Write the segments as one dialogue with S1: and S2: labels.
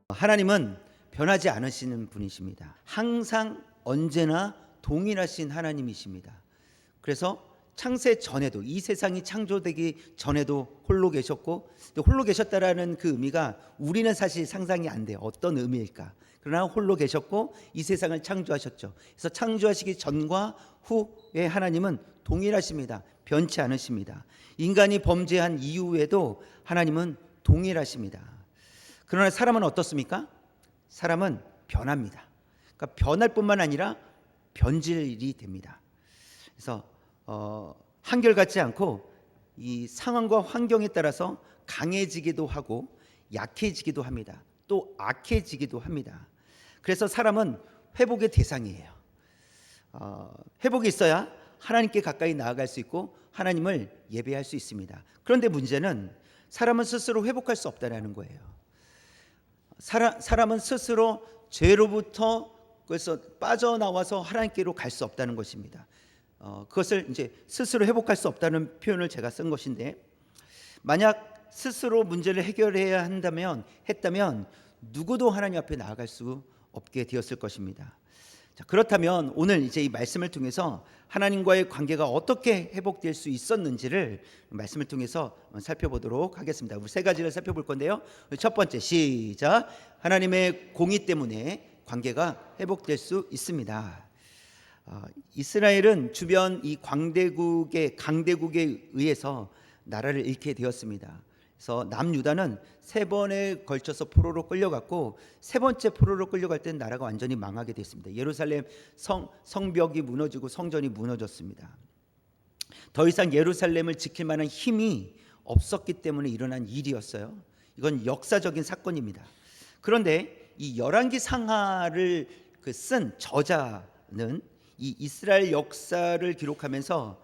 S1: 하나님은 변하지 않으시는 분이십니다. 항상 언제나 동일하신 하나님이십니다. 그래서 창세 전에도, 이 세상이 창조되기 전에도 홀로 계셨고, 홀로 계셨다라는 그 의미가 우리는 사실 상상이 안 돼요. 어떤 의미일까? 그러나 홀로 계셨고 이 세상을 창조하셨죠. 그래서 창조하시기 전과 후의 하나님은 동일하십니다. 변치 않으십니다. 인간이 범죄한 이후에도 하나님은 동일하십니다. 그러나 사람은 어떻습니까? 사람은 변합니다. 그러니까 변할 뿐만 아니라 변질이 됩니다. 그래서 한결같지 않고 이 상황과 환경에 따라서 강해지기도 하고 약해지기도 합니다. 또 악해지기도 합니다. 그래서 사람은 회복의 대상이에요. 회복이 있어야 하나님께 가까이 나아갈 수 있고 하나님을 예배할 수 있습니다. 그런데 문제는 사람은 스스로 회복할 수 없다는 거예요. 사람은 스스로 죄로부터 그래서 빠져나와서 하나님께로 갈 수 없다는 것입니다. 그것을 이제 스스로 회복할 수 없다는 표현을 제가 쓴 것인데, 만약 스스로 문제를 해결해야 했다면 누구도 하나님 앞에 나아갈 수 없게 되었을 것입니다. 자, 그렇다면 오늘 이제 이 말씀을 통해서 하나님과의 관계가 어떻게 회복될 수 있었는지를 말씀을 통해서 살펴보도록 하겠습니다. 우리 세 가지를 살펴볼 건데요. 첫 번째, 시작. 하나님의 공의 때문에 관계가 회복될 수 있습니다. 이스라엘은 주변 이 강대국에 의해서 나라를 잃게 되었습니다. 그래서 남유다는 세 번에 걸쳐서 포로로 끌려갔고, 세 번째 포로로 끌려갈 때는 나라가 완전히 망하게 됐습니다. 예루살렘 성벽이 무너지고 성전이 무너졌습니다. 더 이상 예루살렘을 지킬 만한 힘이 없었기 때문에 일어난 일이었어요. 이건 역사적인 사건입니다. 그런데 이 열왕기 상하를 쓴 저자는 이 이스라엘 역사를 기록하면서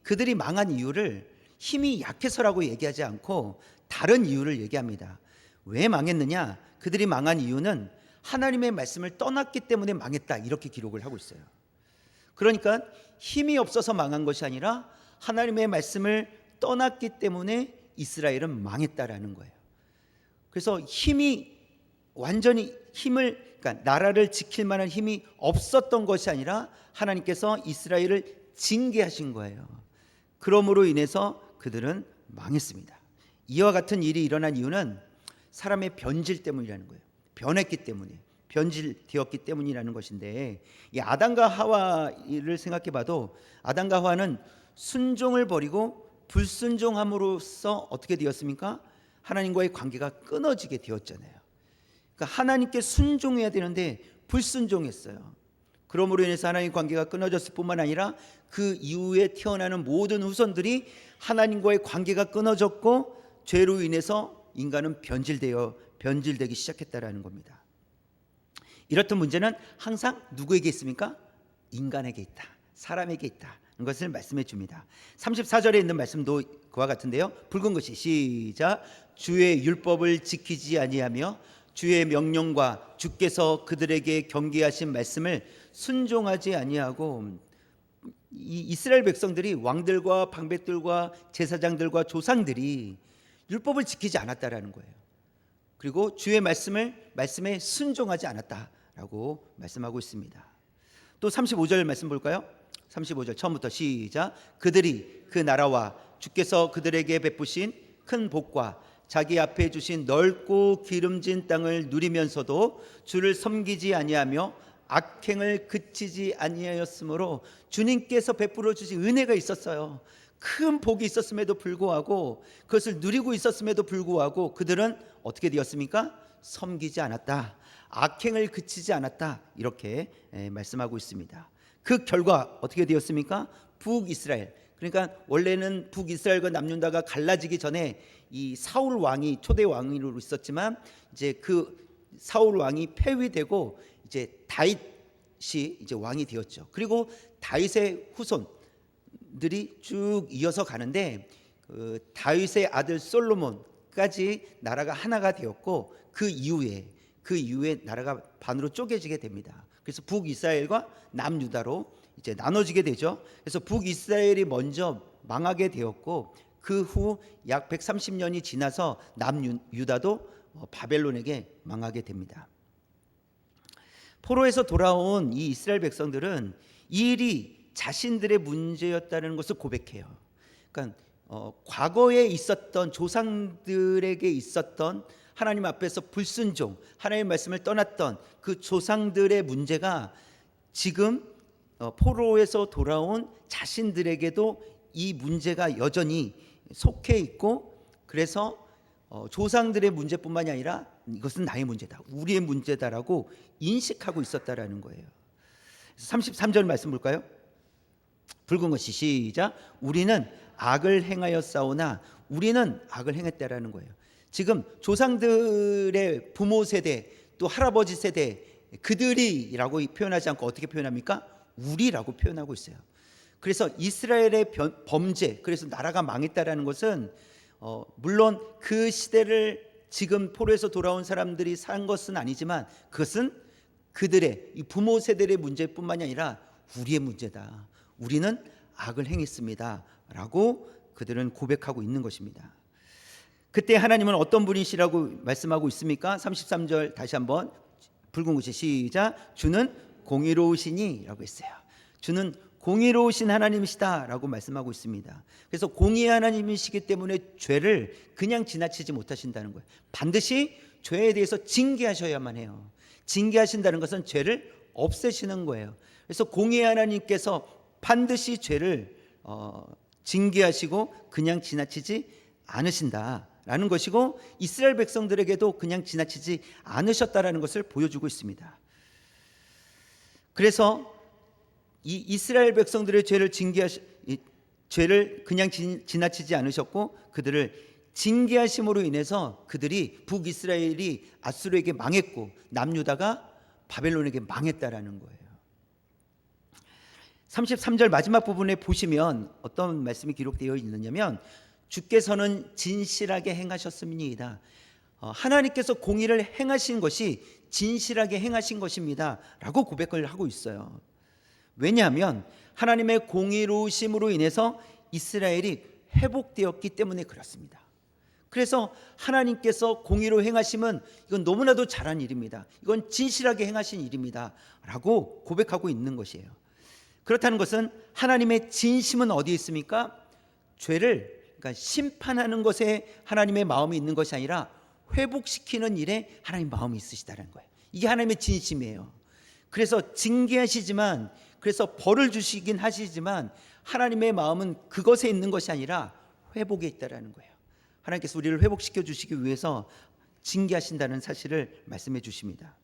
S1: 그들이 망한 이유를 힘이 약해서라고 얘기하지 않고 다른 이유를 얘기합니다. 왜 망했느냐? 그들이 망한 이유는 하나님의 말씀을 떠났기 때문에 망했다, 이렇게 기록을 하고 있어요. 그러니까 힘이 없어서 망한 것이 아니라 하나님의 말씀을 떠났기 때문에 이스라엘은 망했다라는 거예요. 그래서 그러니까 나라를 지킬 만한 힘이 없었던 것이 아니라 하나님께서 이스라엘을 징계하신 거예요. 그러므로 인해서 그들은 망했습니다. 이와 같은 일이 일어난 이유는 사람의 변질 때문이라는 거예요. 변했기 때문에, 변질되었기 때문이라는 것인데, 이 아담과 하와를 생각해 봐도 아담과 하와는 순종을 버리고 불순종함으로써 어떻게 되었습니까? 하나님과의 관계가 끊어지게 되었잖아요. 그러니까 하나님께 순종해야 되는데 불순종했어요. 그러므로 인해서 하나님 관계가 끊어졌을 뿐만 아니라 그 이후에 태어나는 모든 후손들이 하나님과의 관계가 끊어졌고, 죄로 인해서 인간은 변질되기 시작했다라는 겁니다. 이렇던 문제는 항상 누구에게 있습니까? 인간에게 있다, 사람에게 있다, 는 것을 말씀해 줍니다. 34절에 있는 말씀도 그와 같은데요. 붉은 것이, 시작. 주의 율법을 지키지 아니하며 주의 명령과 주께서 그들에게 경계하신 말씀을 순종하지 아니하고, 이 이스라엘 백성들이 왕들과 방백들과 제사장들과 조상들이 율법을 지키지 않았다라는 거예요. 그리고 주의 말씀에 순종하지 않았다라고 말씀하고 있습니다. 또 35절 말씀 볼까요? 35절 처음부터 시작. 그들이 그 나라와 주께서 그들에게 베푸신 큰 복과 자기 앞에 주신 넓고 기름진 땅을 누리면서도 주를 섬기지 아니하며 악행을 그치지 아니하였으므로, 주님께서 베풀어 주신 은혜가 있었어요. 큰 복이 있었음에도 불구하고, 그것을 누리고 있었음에도 불구하고 그들은 어떻게 되었습니까? 섬기지 않았다, 악행을 그치지 않았다, 이렇게 말씀하고 있습니다. 그 결과 어떻게 되었습니까? 북이스라엘, 그러니까 원래는 북이스라엘과 남유다가 갈라지기 전에 이 사울 왕이 초대 왕으로 있었지만, 이제 그 사울 왕이 폐위되고 이제 다윗이 이제 왕이 되었죠. 그리고 다윗의 후손들이 쭉 이어서 가는데, 다윗의 아들 솔로몬까지 나라가 하나가 되었고, 그 이후에 나라가 반으로 쪼개지게 됩니다. 그래서 북이스라엘과 남유다로 이제 나눠지게 되죠. 그래서 북이스라엘이 먼저 망하게 되었고 그 후 약 130년이 지나서 남유다도 바벨론에게 망하게 됩니다. 포로에서 돌아온 이 이스라엘 백성들은 이 일이 자신들의 문제였다는 것을 고백해요. 그러니까 과거에 있었던 조상들에게 있었던 하나님 앞에서 불순종, 하나님의 말씀을 떠났던 그 조상들의 문제가 지금 포로에서 돌아온 자신들에게도 이 문제가 여전히 속해 있고, 그래서 조상들의 문제뿐만이 아니라 이것은 나의 문제다, 우리의 문제다라고 인식하고 있었다라는 거예요. 33절 말씀 볼까요? 붉은 것이 시작. 우리는 악을 행하여 싸우나 우리는 악을 행했다라는 거예요. 지금 조상들의 부모 세대 또 할아버지 세대 그들이라고 표현하지 않고 어떻게 표현합니까? 우리라고 표현하고 있어요. 그래서 이스라엘의 범죄, 그래서 나라가 망했다라는 것은 물론 그 시대를 지금 포로에서 돌아온 사람들이 산 것은 아니지만 그것은 그들의 이 부모 세대의 문제뿐만이 아니라 우리의 문제다. 우리는 악을 행했습니다 라고 그들은 고백하고 있는 것입니다. 그때 하나님은 어떤 분이시라고 말씀하고 있습니까? 33절 다시 한번 붉은 글씨 시작. 주는 공의로우시니 라고 했어요. 주는 공의로우신 하나님이시다 라고 말씀하고 있습니다. 그래서 공의의 하나님이시기 때문에 죄를 그냥 지나치지 못하신다는 거예요. 반드시 죄에 대해서 징계하셔야만 해요. 징계하신다는 것은 죄를 없애시는 거예요. 그래서 공의의 하나님께서 반드시 죄를 징계하시고 그냥 지나치지 않으신다라는 것이고, 이스라엘 백성들에게도 그냥 지나치지 않으셨다라는 것을 보여주고 있습니다. 그래서 이 이스라엘 백성들의 죄를 그냥 지나치지 않으셨고 그들을 징계하심으로 인해서 그들이 북이스라엘이 아수르에게 망했고 남유다가 바벨론에게 망했다라는 거예요. 33절 마지막 부분에 보시면 어떤 말씀이 기록되어 있느냐면 주께서는 진실하게 행하셨습니다. 하나님께서 공의를 행하신 것이 진실하게 행하신 것입니다 라고 고백을 하고 있어요. 왜냐하면 하나님의 공의로우심으로 인해서 이스라엘이 회복되었기 때문에 그렇습니다. 그래서 하나님께서 공의로 행하심은 이건 너무나도 잘한 일입니다. 이건 진실하게 행하신 일입니다 라고 고백하고 있는 것이에요. 그렇다는 것은 하나님의 진심은 어디에 있습니까? 죄를 그러니까 심판하는 것에 하나님의 마음이 있는 것이 아니라 회복시키는 일에 하나님 마음이 있으시다는 거예요. 이게 하나님의 진심이에요. 그래서 징계하시지만, 그래서 벌을 주시긴 하시지만 하나님의 마음은 그것에 있는 것이 아니라 회복에 있다라는 거예요. 하나님께서 우리를 회복시켜 주시기 위해서 징계하신다는 사실을 말씀해 주십니다.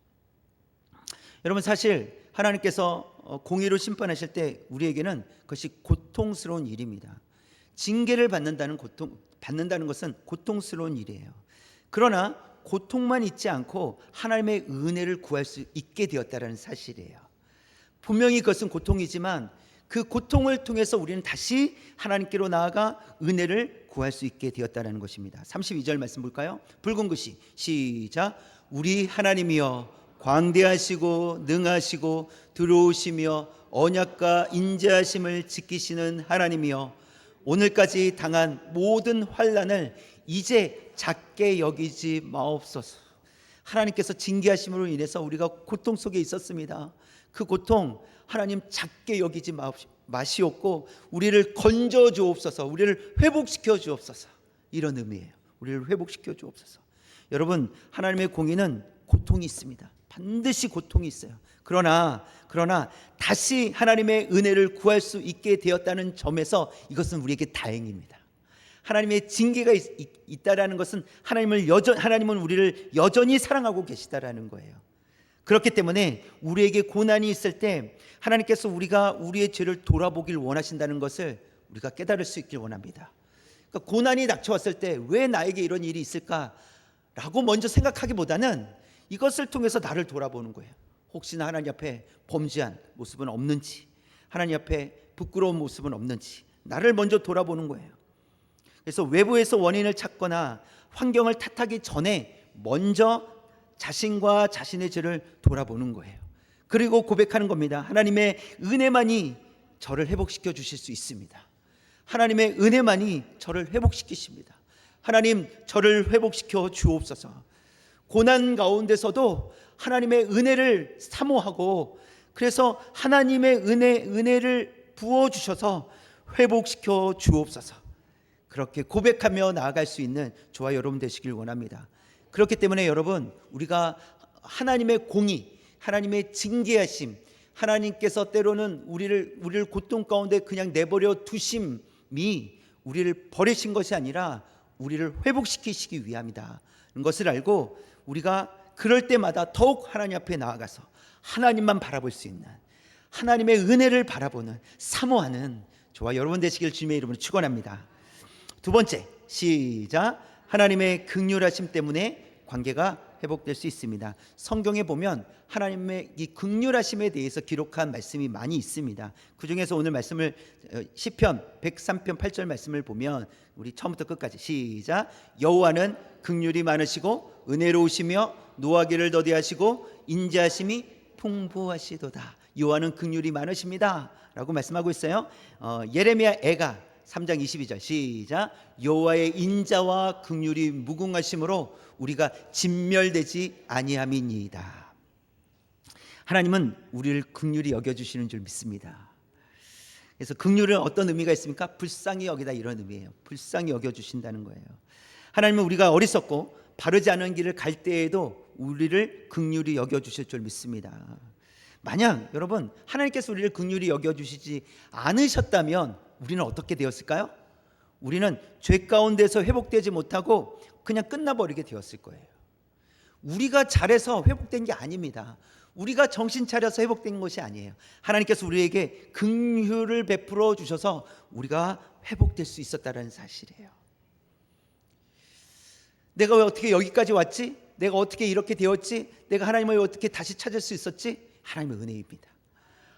S1: 여러분, 사실 하나님께서 공의로 심판하실 때 우리에게는 그것이 고통스러운 일입니다. 징계를 받는다는 것은 고통스러운 일이에요. 그러나 고통만 있지 않고 하나님의 은혜를 구할 수 있게 되었다는 사실이에요. 분명히 그것은 고통이지만 그 고통을 통해서 우리는 다시 하나님께로 나아가 은혜를 구할 수 있게 되었다는 것입니다. 32절 말씀 볼까요? 붉은 글씨 시작. 우리 하나님이여 광대하시고 능하시고 들어오시며 언약과 인자하심을 지키시는 하나님이여 오늘까지 당한 모든 환난을 이제 작게 여기지 마옵소서. 하나님께서 징계하심으로 인해서 우리가 고통 속에 있었습니다. 그 고통 하나님 작게 여기지 마시옵고 우리를 건져 주옵소서, 우리를 회복시켜 주옵소서, 이런 의미예요. 우리를 회복시켜 주옵소서. 여러분, 하나님의 공의는 고통이 있습니다. 반드시 고통이 있어요. 그러나 다시 하나님의 은혜를 구할 수 있게 되었다는 점에서 이것은 우리에게 다행입니다. 하나님의 징계가 있다라는 것은 하나님은 우리를 여전히 사랑하고 계시다라는 거예요. 그렇기 때문에 우리에게 고난이 있을 때 하나님께서 우리가 우리의 죄를 돌아보길 원하신다는 것을 우리가 깨달을 수 있길 원합니다. 그러니까 고난이 닥쳐왔을 때 왜 나에게 이런 일이 있을까라고 먼저 생각하기보다는 이것을 통해서 나를 돌아보는 거예요. 혹시나 하나님 앞에 범죄한 모습은 없는지, 하나님 앞에 부끄러운 모습은 없는지 나를 먼저 돌아보는 거예요. 그래서 외부에서 원인을 찾거나 환경을 탓하기 전에 먼저 자신과 자신의 죄를 돌아보는 거예요. 그리고 고백하는 겁니다. 하나님의 은혜만이 저를 회복시켜 주실 수 있습니다. 하나님의 은혜만이 저를 회복시키십니다. 하나님, 저를 회복시켜 주옵소서. 고난 가운데서도 하나님의 은혜를 사모하고, 그래서 하나님의 은혜를 부어 주셔서 회복시켜 주옵소서. 그렇게 고백하며 나아갈 수 있는 저와 여러분 되시길 원합니다. 그렇기 때문에 여러분, 우리가 하나님의 공의, 하나님의 징계하심, 하나님께서 때로는 우리를 고통 가운데 그냥 내버려 두심이 우리를 버리신 것이 아니라 우리를 회복시키시기 위함이다. 것을 알고 우리가 그럴 때마다 더욱 하나님 앞에 나아가서 하나님만 바라볼 수 있는, 하나님의 은혜를 바라보는, 사모하는 저와 여러분 되시길 주님의 이름으로 축원합니다. 두 번째, 시작. 하나님의 긍휼하심 때문에 관계가 회복될 수 있습니다. 성경에 보면 하나님의 이 긍휼하심에 대해서 기록한 말씀이 많이 있습니다. 그 중에서 오늘 말씀을 시편 103편 8절 말씀을 보면 우리 처음부터 끝까지 시작. 여호와는 긍휼이 많으시고 은혜로우시며 노하기를 더디하시고 인자하심이 풍부하시도다. 여호와는 긍휼이 많으십니다 라고 말씀하고 있어요. 예레미야 애가 3장 22절 시작. 여호와의 인자와 긍휼이 무궁하심으로 우리가 진멸되지 아니함이니이다. 하나님은 우리를 긍휼히 여겨주시는 줄 믿습니다. 그래서 긍휼은 어떤 의미가 있습니까? 불쌍히 여기다, 이런 의미예요. 불쌍히 여겨주신다는 거예요. 하나님은 우리가 어리석고 바르지 않은 길을 갈 때에도 우리를 긍휼히 여겨주실 줄 믿습니다. 만약 여러분 하나님께서 우리를 긍휼히 여겨주시지 않으셨다면 우리는 어떻게 되었을까요? 우리는 죄 가운데서 회복되지 못하고 그냥 끝나버리게 되었을 거예요. 우리가 잘해서 회복된 게 아닙니다. 우리가 정신 차려서 회복된 것이 아니에요. 하나님께서 우리에게 긍휼을 베풀어 주셔서 우리가 회복될 수 있었다는 사실이에요. 내가 왜 어떻게 여기까지 왔지? 내가 어떻게 이렇게 되었지? 내가 하나님을 어떻게 다시 찾을 수 있었지? 하나님의 은혜입니다.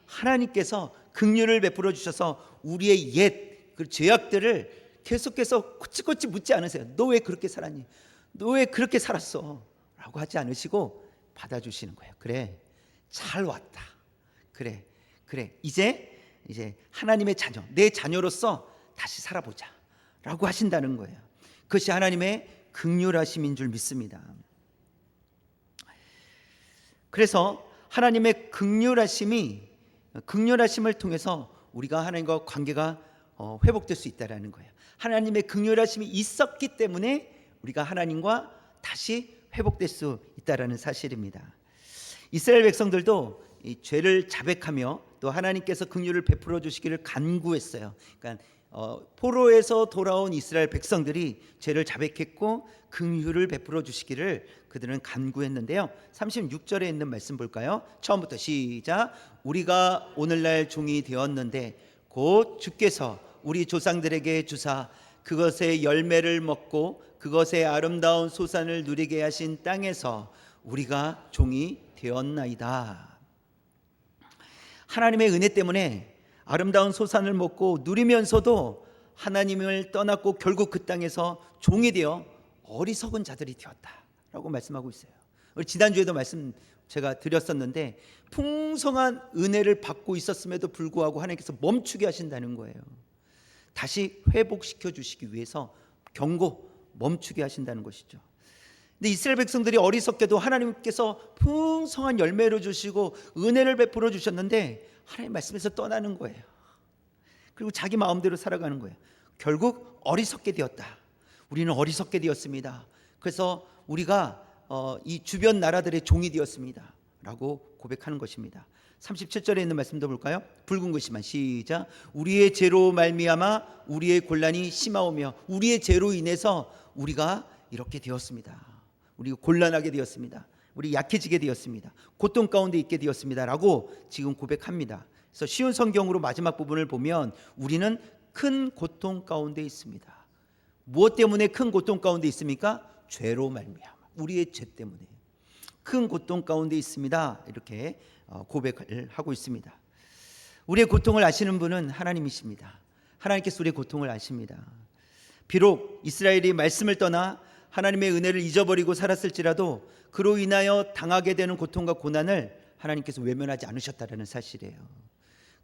S1: 하나님께서 긍휼을 베풀어 주셔서 우리의 옛 그 죄악들을 계속해서 코치코치 묻지 않으세요. 너 왜 그렇게 살았니? 너 왜 그렇게 살았어? 라고 하지 않으시고 받아주시는 거예요. 그래, 잘 왔다. 그래 이제 하나님의 자녀, 내 자녀로서 다시 살아보자 라고 하신다는 거예요. 그것이 하나님의 긍휼하심인 줄 믿습니다. 그래서 하나님의 긍휼하심을 통해서 우리가 하나님과 관계가 회복될 수 있다라는 거예요. 하나님의 긍휼하심이 있었기 때문에 우리가 하나님과 다시 회복될 수 있다라는 사실입니다. 이스라엘 백성들도 이 죄를 자백하며 또 하나님께서 긍휼을 베풀어 주시기를 간구했어요. 그러니까 포로에서 돌아온 이스라엘 백성들이 죄를 자백했고 긍휼을 베풀어 주시기를 그들은 간구했는데요. 36절에 있는 말씀 볼까요? 처음부터 시작. 우리가 오늘날 종이 되었는데 곧 주께서 우리 조상들에게 주사 그것의 열매를 먹고 그것의 아름다운 소산을 누리게 하신 땅에서 우리가 종이 되었나이다. 하나님의 은혜 때문에 아름다운 소산을 먹고 누리면서도 하나님을 떠났고 결국 그 땅에서 종이 되어 어리석은 자들이 되었다라고 말씀하고 있어요. 우리 지난주에도 말씀 제가 드렸었는데 풍성한 은혜를 받고 있었음에도 불구하고 하나님께서 멈추게 하신다는 거예요. 다시 회복시켜 주시기 위해서 경고, 멈추게 하신다는 것이죠. 근데 이스라엘 백성들이 어리석게도 하나님께서 풍성한 열매를 주시고 은혜를 베풀어 주셨는데 하나님 말씀에서 떠나는 거예요. 그리고 자기 마음대로 살아가는 거예요. 결국 어리석게 되었다. 우리는 어리석게 되었습니다. 그래서 우리가 이 주변 나라들의 종이 되었습니다 라고 고백하는 것입니다. 37절에 있는 말씀도 볼까요? 붉은 글씨만 시작. 우리의 죄로 말미암아 우리의 곤란이 심하오며 우리의 죄로 인해서 우리가 이렇게 되었습니다. 우리가 곤란하게 되었습니다. 우리 약해지게 되었습니다. 고통 가운데 있게 되었습니다 라고 지금 고백합니다. 그래서 쉬운 성경으로 마지막 부분을 보면 우리는 큰 고통 가운데 있습니다. 무엇 때문에 큰 고통 가운데 있습니까? 죄로 말미암아 우리의 죄 때문에 큰 고통 가운데 있습니다. 이렇게 고백을 하고 있습니다. 우리의 고통을 아시는 분은 하나님이십니다. 하나님께서 우리의 고통을 아십니다. 비록 이스라엘이 말씀을 떠나 하나님의 은혜를 잊어버리고 살았을지라도 그로 인하여 당하게 되는 고통과 고난을 하나님께서 외면하지 않으셨다는 사실이에요.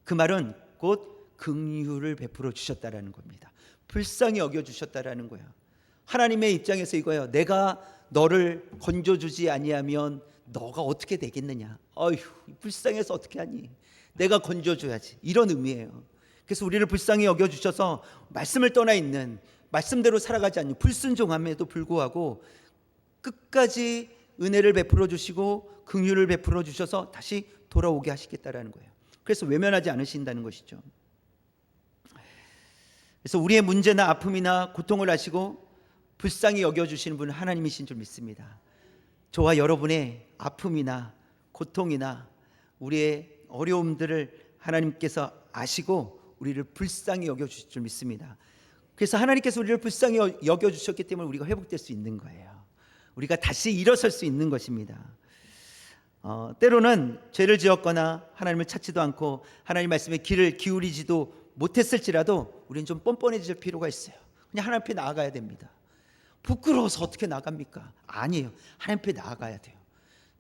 S1: 그 말은 곧 긍휼을 베풀어 주셨다라는 겁니다. 불쌍히 여겨 주셨다라는 거예요. 하나님의 입장에서 이거예요. 내가 너를 건져주지 아니하면 너가 어떻게 되겠느냐. 어휴, 불쌍해서 어떻게 하니. 내가 건져줘야지. 이런 의미예요. 그래서 우리를 불쌍히 여겨주셔서 말씀을 떠나 있는, 말씀대로 살아가지 않는 불순종함에도 불구하고 끝까지 은혜를 베풀어 주시고 긍휼을 베풀어 주셔서 다시 돌아오게 하시겠다라는 거예요. 그래서 외면하지 않으신다는 것이죠. 그래서 우리의 문제나 아픔이나 고통을 아시고 불쌍히 여겨주시는 분은 하나님이신 줄 믿습니다. 저와 여러분의 아픔이나 고통이나 우리의 어려움들을 하나님께서 아시고 우리를 불쌍히 여겨주실 줄 믿습니다. 그래서 하나님께서 우리를 불쌍히 여겨주셨기 때문에 우리가 회복될 수 있는 거예요. 우리가 다시 일어설 수 있는 것입니다. 때로는 죄를 지었거나 하나님을 찾지도 않고 하나님 말씀에 귀를 기울이지도 못했을지라도 우리는 좀 뻔뻔해질 필요가 있어요. 그냥 하나님 앞에 나아가야 됩니다. 부끄러워서 어떻게 나갑니까? 아니에요. 하나님 앞에 나아가야 돼요.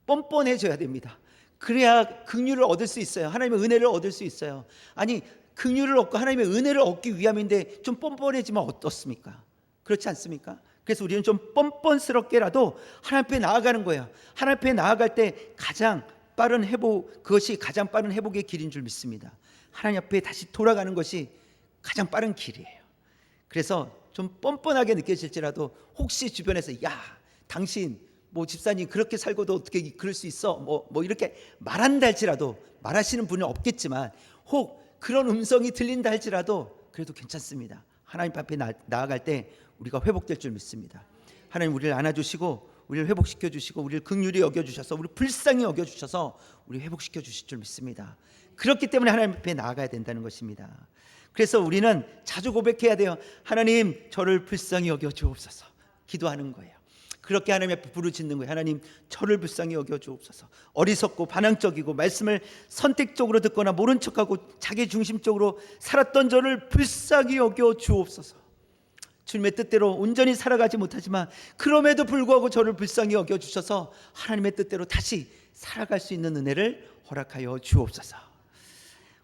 S1: 뻔뻔해져야 됩니다. 그래야 긍휼을 얻을 수 있어요. 하나님의 은혜를 얻을 수 있어요. 아니, 긍휼을 얻고 하나님의 은혜를 얻기 위함인데 좀 뻔뻔해지면 어떻습니까? 그렇지 않습니까? 그래서 우리는 좀 뻔뻔스럽게라도 하나님 앞에 나아가는 거예요. 하나님 앞에 나아갈 때 가장 빠른 회복, 그것이 가장 빠른 회복의 길인 줄 믿습니다. 하나님 앞에 다시 돌아가는 것이 가장 빠른 길이에요. 그래서 좀 뻔뻔하게 느껴질지라도 혹시 주변에서 야, 당신 뭐 집사님 그렇게 살고도 어떻게 그럴 수 있어? 뭐 이렇게 말한다 할지라도, 말하시는 분은 없겠지만 혹 그런 음성이 들린다 할지라도 그래도 괜찮습니다. 하나님 앞에 나아갈 때 우리가 회복될 줄 믿습니다. 하나님 우리를 안아주시고 우리를 회복시켜 주시고 우리를 긍휼히 여겨주셔서 우리를 불쌍히 여겨주셔서 우리 회복시켜 주실 줄 믿습니다. 그렇기 때문에 하나님 앞에 나아가야 된다는 것입니다. 그래서 우리는 자주 고백해야 돼요. 하나님 저를 불쌍히 여겨주옵소서. 기도하는 거예요. 그렇게 하나님 앞에 부르짖는 거예요. 하나님 저를 불쌍히 여겨주옵소서. 어리석고 반항적이고 말씀을 선택적으로 듣거나 모른 척하고 자기 중심적으로 살았던 저를 불쌍히 여겨주옵소서. 주님의 뜻대로 온전히 살아가지 못하지만 그럼에도 불구하고 저를 불쌍히 여겨주셔서 하나님의 뜻대로 다시 살아갈 수 있는 은혜를 허락하여 주옵소서.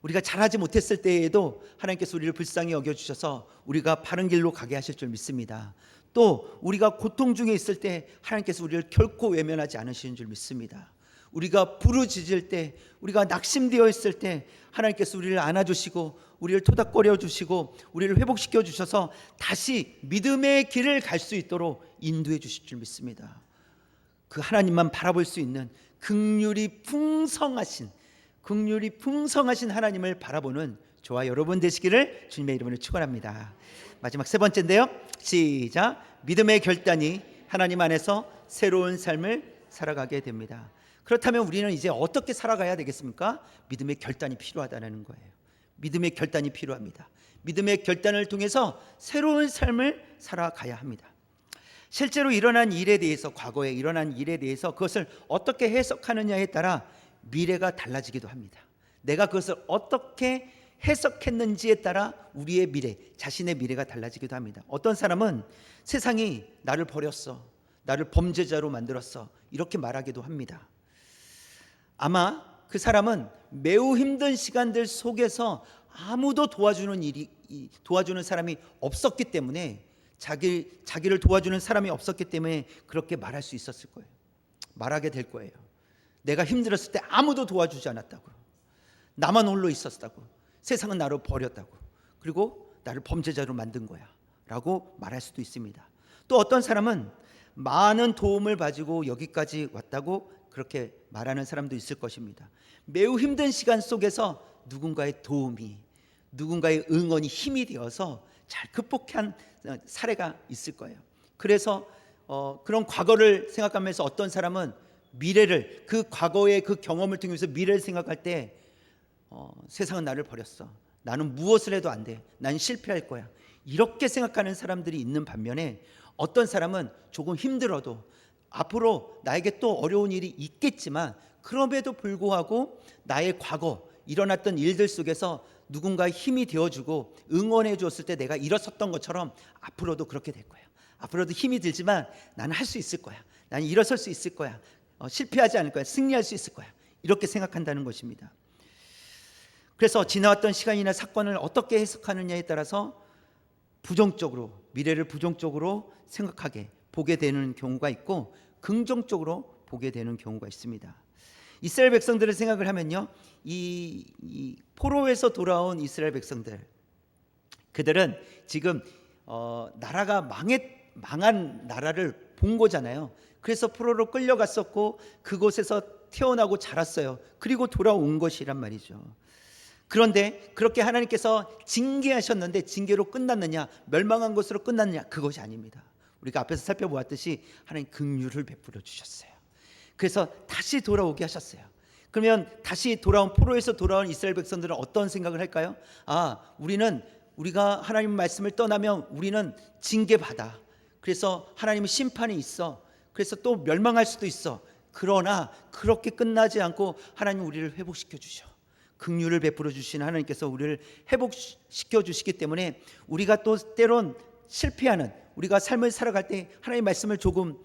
S1: 우리가 잘하지 못했을 때에도 하나님께서 우리를 불쌍히 여겨주셔서 우리가 바른 길로 가게 하실 줄 믿습니다. 또 우리가 고통 중에 있을 때 하나님께서 우리를 결코 외면하지 않으시는 줄 믿습니다. 우리가 부르짖을 때, 우리가 낙심되어 있을 때 하나님께서 우리를 안아주시고 우리를 토닥거려 주시고 우리를 회복시켜 주셔서 다시 믿음의 길을 갈 수 있도록 인도해 주실 줄 믿습니다. 그 하나님만 바라볼 수 있는 긍휼이 풍성하신 하나님을 바라보는 저와 여러분 되시기를 주님의 이름으로 축원합니다. 마지막 세 번째인데요. 시작. 믿음의 결단이 하나님 안에서 새로운 삶을 살아가게 됩니다. 그렇다면 우리는 이제 어떻게 살아가야 되겠습니까? 믿음의 결단이 필요하다는 거예요. 믿음의 결단이 필요합니다. 믿음의 결단을 통해서 새로운 삶을 살아가야 합니다. 실제로 일어난 일에 대해서, 과거에 일어난 일에 대해서 그것을 어떻게 해석하느냐에 따라 미래가 달라지기도 합니다. 내가 그것을 어떻게 해석했는지에 따라 우리의 미래, 자신의 미래가 달라지기도 합니다. 어떤 사람은 세상이 나를 버렸어, 나를 범죄자로 만들었어, 이렇게 말하기도 합니다. 아마 그 사람은 매우 힘든 시간들 속에서 아무도 도와주는 사람이 없었기 때문에, 자기를 도와주는 사람이 없었기 때문에 그렇게 말할 수 있었을 거예요. 말하게 될 거예요. 내가 힘들었을 때 아무도 도와주지 않았다고, 나만 홀로 있었다고, 세상은 나를 버렸다고, 그리고 나를 범죄자로 만든 거야 라고 말할 수도 있습니다. 또 어떤 사람은 많은 도움을 가지고 여기까지 왔다고 그렇게 말하는 사람도 있을 것입니다. 매우 힘든 시간 속에서 누군가의 도움이, 누군가의 응원이 힘이 되어서 잘 극복한 사례가 있을 거예요. 그래서 그런 과거를 생각하면서 어떤 사람은 미래를, 그 과거의 그 경험을 통해서 미래를 생각할 때 세상은 나를 버렸어, 나는 무엇을 해도 안 돼, 난 실패할 거야, 이렇게 생각하는 사람들이 있는 반면에 어떤 사람은 조금 힘들어도 앞으로 나에게 또 어려운 일이 있겠지만 그럼에도 불구하고 나의 과거 일어났던 일들 속에서 누군가의 힘이 되어주고 응원해 주었을 때 내가 일어섰던 것처럼 앞으로도 그렇게 될 거야. 앞으로도 힘이 들지만 나는 할 수 있을 거야, 나는 일어설 수 있을 거야, 실패하지 않을 거야, 승리할 수 있을 거야, 이렇게 생각한다는 것입니다. 그래서 지나왔던 시간이나 사건을 어떻게 해석하느냐에 따라서 부정적으로, 미래를 부정적으로 생각하게 보게 되는 경우가 있고 긍정적으로 보게 되는 경우가 있습니다. 이스라엘 백성들을 생각을 하면요, 이 포로에서 돌아온 이스라엘 백성들, 그들은 지금 나라가 망한 나라를 본 거잖아요. 그래서 포로로 끌려갔었고 그곳에서 태어나고 자랐어요. 그리고 돌아온 것이란 말이죠. 그런데 그렇게 하나님께서 징계하셨는데 징계로 끝났느냐, 멸망한 것으로 끝났느냐, 그것이 아닙니다. 우리가 앞에서 살펴보았듯이 하나님 긍휼을 베풀어 주셨어요. 그래서 다시 돌아오게 하셨어요. 그러면 다시 돌아온, 포로에서 돌아온 이스라엘 백성들은 어떤 생각을 할까요? 우리가 하나님 말씀을 떠나면 우리는 징계받아. 그래서 하나님의 심판이 있어. 그래서 또 멸망할 수도 있어. 그러나 그렇게 끝나지 않고 하나님 우리를 회복시켜 주셔. 긍휼을 베풀어 주신 하나님께서 우리를 회복시켜 주시기 때문에 우리가 또 때론 실패하는, 우리가 삶을 살아갈 때 하나님의 말씀을 조금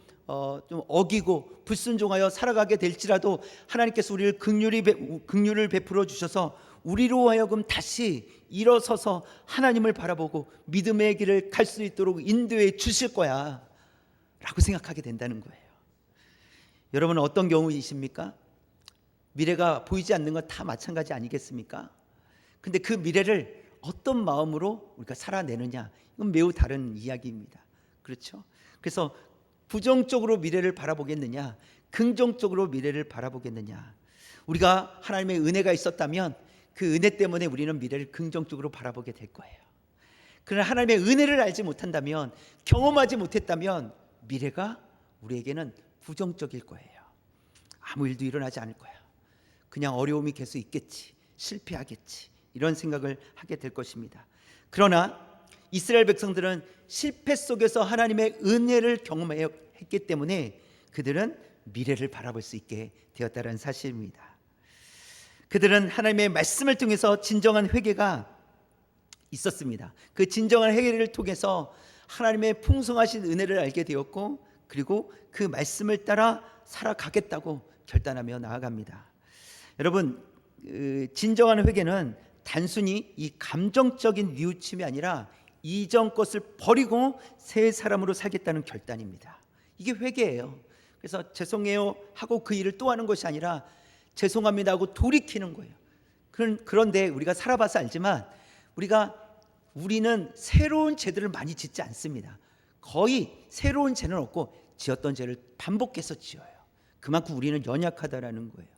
S1: 좀 어기고 불순종하여 살아가게 될지라도 하나님께서 우리를 긍휼을 베풀어 주셔서 우리로 하여금 다시 일어서서 하나님을 바라보고 믿음의 길을 갈 수 있도록 인도해 주실 거야 라고 생각하게 된다는 거예요. 여러분은 어떤 경우이십니까? 미래가 보이지 않는 건 다 마찬가지 아니겠습니까? 근데 그 미래를 어떤 마음으로 우리가 살아내느냐, 이건 매우 다른 이야기입니다. 그렇죠? 그래서 부정적으로 미래를 바라보겠느냐, 긍정적으로 미래를 바라보겠느냐. 우리가 하나님의 은혜가 있었다면 그 은혜 때문에 우리는 미래를 긍정적으로 바라보게 될 거예요. 그러나 하나님의 은혜를 알지 못한다면, 경험하지 못했다면 미래가 우리에게는 부정적일 거예요. 아무 일도 일어나지 않을 거야. 그냥 어려움이 계속 있겠지, 실패하겠지, 이런 생각을 하게 될 것입니다. 그러나 이스라엘 백성들은 실패 속에서 하나님의 은혜를 경험했기 때문에 그들은 미래를 바라볼 수 있게 되었다는 사실입니다. 그들은 하나님의 말씀을 통해서 진정한 회개가 있었습니다. 그 진정한 회개를 통해서 하나님의 풍성하신 은혜를 알게 되었고, 그리고 그 말씀을 따라 살아가겠다고 결단하며 나아갑니다. 여러분, 진정한 회개는 단순히 이 감정적인 뉘우침이 아니라 이전 것을 버리고 새 사람으로 살겠다는 결단입니다. 이게 회개예요. 그래서 죄송해요 하고 그 일을 또 하는 것이 아니라 죄송합니다 하고 돌이키는 거예요. 그런데 우리가 살아봐서 알지만 우리는 새로운 죄들을 많이 짓지 않습니다. 거의 새로운 죄는 없고 지었던 죄를 반복해서 지어요. 그만큼 우리는 연약하다라는 거예요.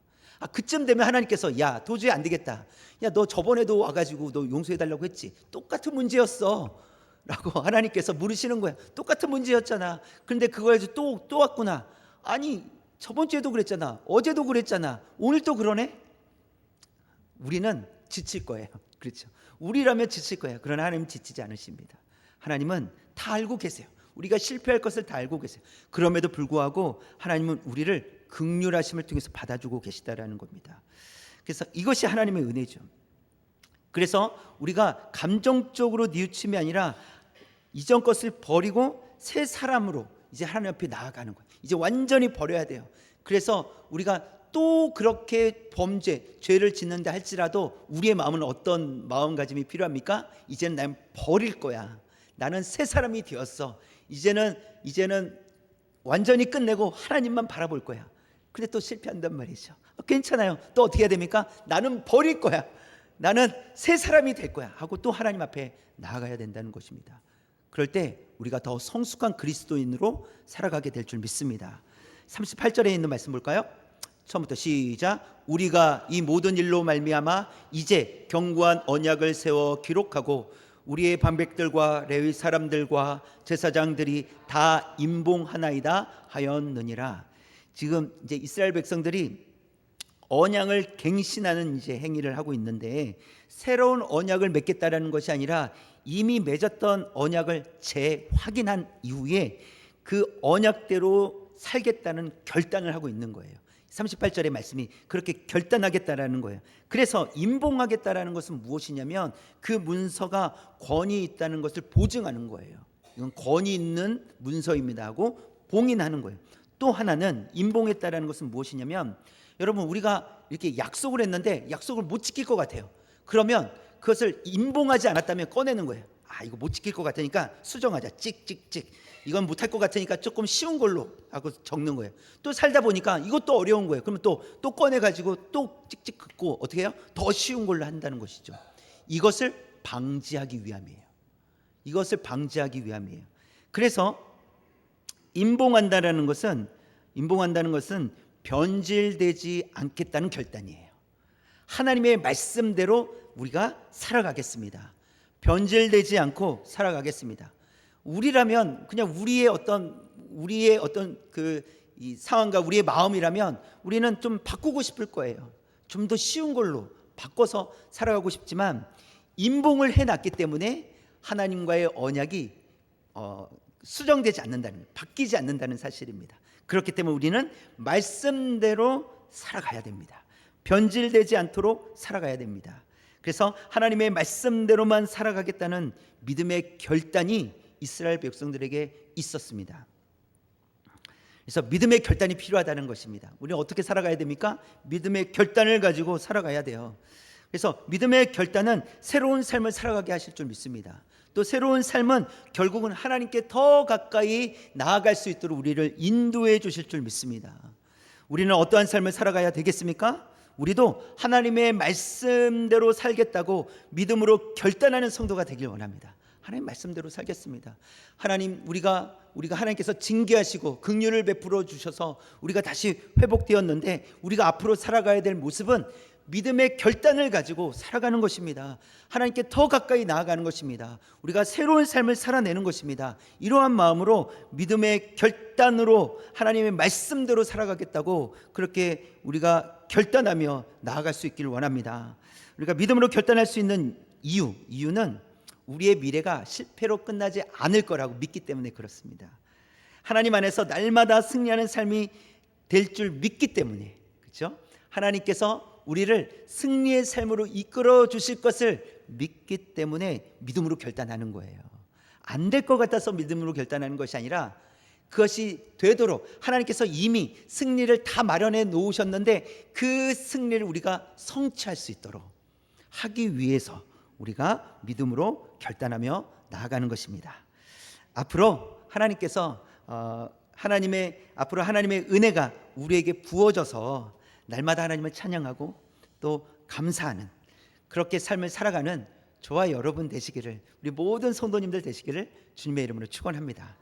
S1: 그쯤 되면 하나님께서 야, 도저히 안 되겠다. 야, 너 저번에도 와가지고 너 용서해달라고 했지. 똑같은 문제였어 라고 하나님께서 물으시는 거야. 똑같은 문제였잖아. 그런데 그거 가지고 또 왔구나. 아니, 저번 주에도 그랬잖아. 어제도 그랬잖아. 오늘 또 그러네. 우리는 지칠 거예요. 그렇죠? 우리라면 지칠 거예요. 그러나 하나님은 지치지 않으십니다. 하나님은 다 알고 계세요. 우리가 실패할 것을 다 알고 계세요. 그럼에도 불구하고 하나님은 우리를 긍휼하심을 통해서 받아주고 계시다라는 겁니다. 그래서 이것이 하나님의 은혜죠. 그래서 우리가 감정적으로 뉘우침이 아니라 이전 것을 버리고 새 사람으로 이제 하나님 앞에 나아가는 거예요. 이제 완전히 버려야 돼요. 그래서 우리가 또 그렇게 죄를 짓는다 할지라도 우리의 마음은 어떤 마음가짐이 필요합니까? 이제는 난 버릴 거야. 나는 새 사람이 되었어. 이제는 완전히 끝내고 하나님만 바라볼 거야. 근데 또 실패한단 말이죠. 괜찮아요. 또 어떻게 해야 됩니까? 나는 버릴 거야. 나는 새 사람이 될 거야 하고 또 하나님 앞에 나아가야 된다는 것입니다. 그럴 때 우리가 더 성숙한 그리스도인으로 살아가게 될 줄 믿습니다. 38절에 있는 말씀 볼까요? 처음부터 시작. 우리가 이 모든 일로 말미암아 이제 견고한 언약을 세워 기록하고 우리의 방백들과 레위 사람들과 제사장들이 다 임봉하나이다 하였느니라. 지금 이제 이스라엘 백성들이 언약을 갱신하는 이제 행위를 하고 있는데, 새로운 언약을 맺겠다라는 것이 아니라 이미 맺었던 언약을 재확인한 이후에 그 언약대로 살겠다는 결단을 하고 있는 거예요. 38절의 말씀이 그렇게 결단하겠다라는 거예요. 그래서 임봉하겠다라는 것은 무엇이냐면 그 문서가 권위 있다는 것을 보증하는 거예요. 이건 권위 있는 문서입니다 하고 봉인하는 거예요. 또 하나는 임봉했다라는 것은 무엇이냐면, 여러분, 우리가 이렇게 약속을 했는데 약속을 못 지킬 것 같아요. 그러면 그것을 임봉하지 않았다면 꺼내는 거예요. 아, 이거 못 지킬 것 같으니까 수정하자. 찍찍찍. 이건 못할 것 같으니까 조금 쉬운 걸로 하고 적는 거예요. 또 살다 보니까 이것도 어려운 거예요. 그러면 또 꺼내가지고 또 찍찍 긋고 어떻게 해요? 더 쉬운 걸로 한다는 것이죠. 이것을 방지하기 위함이에요. 이것을 방지하기 위함이에요. 그래서 임봉한다는 것은 변질되지 않겠다는 결단이에요. 하나님의 말씀대로 우리가 살아가겠습니다. 변질되지 않고 살아가겠습니다. 우리라면 그냥 우리의 어떤 이 상황과 우리의 마음이라면 우리는 좀 바꾸고 싶을 거예요. 좀 더 쉬운 걸로 바꿔서 살아가고 싶지만 임봉을 해놨기 때문에 하나님과의 언약이 수정되지 않는다는, 바뀌지 않는다는 사실입니다. 그렇기 때문에 우리는 말씀대로 살아가야 됩니다. 변질되지 않도록 살아가야 됩니다. 그래서 하나님의 말씀대로만 살아가겠다는 믿음의 결단이 이스라엘 백성들에게 있었습니다. 그래서 믿음의 결단이 필요하다는 것입니다. 우리는 어떻게 살아가야 됩니까? 믿음의 결단을 가지고 살아가야 돼요. 그래서 믿음의 결단은 새로운 삶을 살아가게 하실 줄 믿습니다. 또 새로운 삶은 결국은 하나님께 더 가까이 나아갈 수 있도록 우리를 인도해 주실 줄 믿습니다. 우리는 어떠한 삶을 살아가야 되겠습니까? 우리도 하나님의 말씀대로 살겠다고 믿음으로 결단하는 성도가 되길 원합니다. 하나님 말씀대로 살겠습니다. 하나님, 우리가 하나님께서 징계하시고 긍휼을 베풀어 주셔서 우리가 다시 회복되었는데 우리가 앞으로 살아가야 될 모습은 믿음의 결단을 가지고 살아가는 것입니다. 하나님께 더 가까이 나아가는 것입니다. 우리가 새로운 삶을 살아내는 것입니다. 이러한 마음으로 믿음의 결단으로 하나님의 말씀대로 살아가겠다고 그렇게 우리가 결단하며 나아갈 수 있기를 원합니다. 우리가 믿음으로 결단할 수 있는 이유는 우리의 미래가 실패로 끝나지 않을 거라고 믿기 때문에 그렇습니다. 하나님 안에서 날마다 승리하는 삶이 될 줄 믿기 때문에, 그렇죠? 하나님께서 우리를 승리의 삶으로 이끌어 주실 것을 믿기 때문에 믿음으로 결단하는 거예요. 안 될 것 같아서 믿음으로 결단하는 것이 아니라 그것이 되도록 하나님께서 이미 승리를 다 마련해 놓으셨는데 그 승리를 우리가 성취할 수 있도록 하기 위해서 우리가 믿음으로 결단하며 나아가는 것입니다. 앞으로 하나님께서 하나님의 은혜가 우리에게 부어져서 날마다 하나님을 찬양하고 또 감사하는 그렇게 삶을 살아가는 저와 여러분 되시기를, 우리 모든 성도님들 되시기를 주님의 이름으로 축원합니다.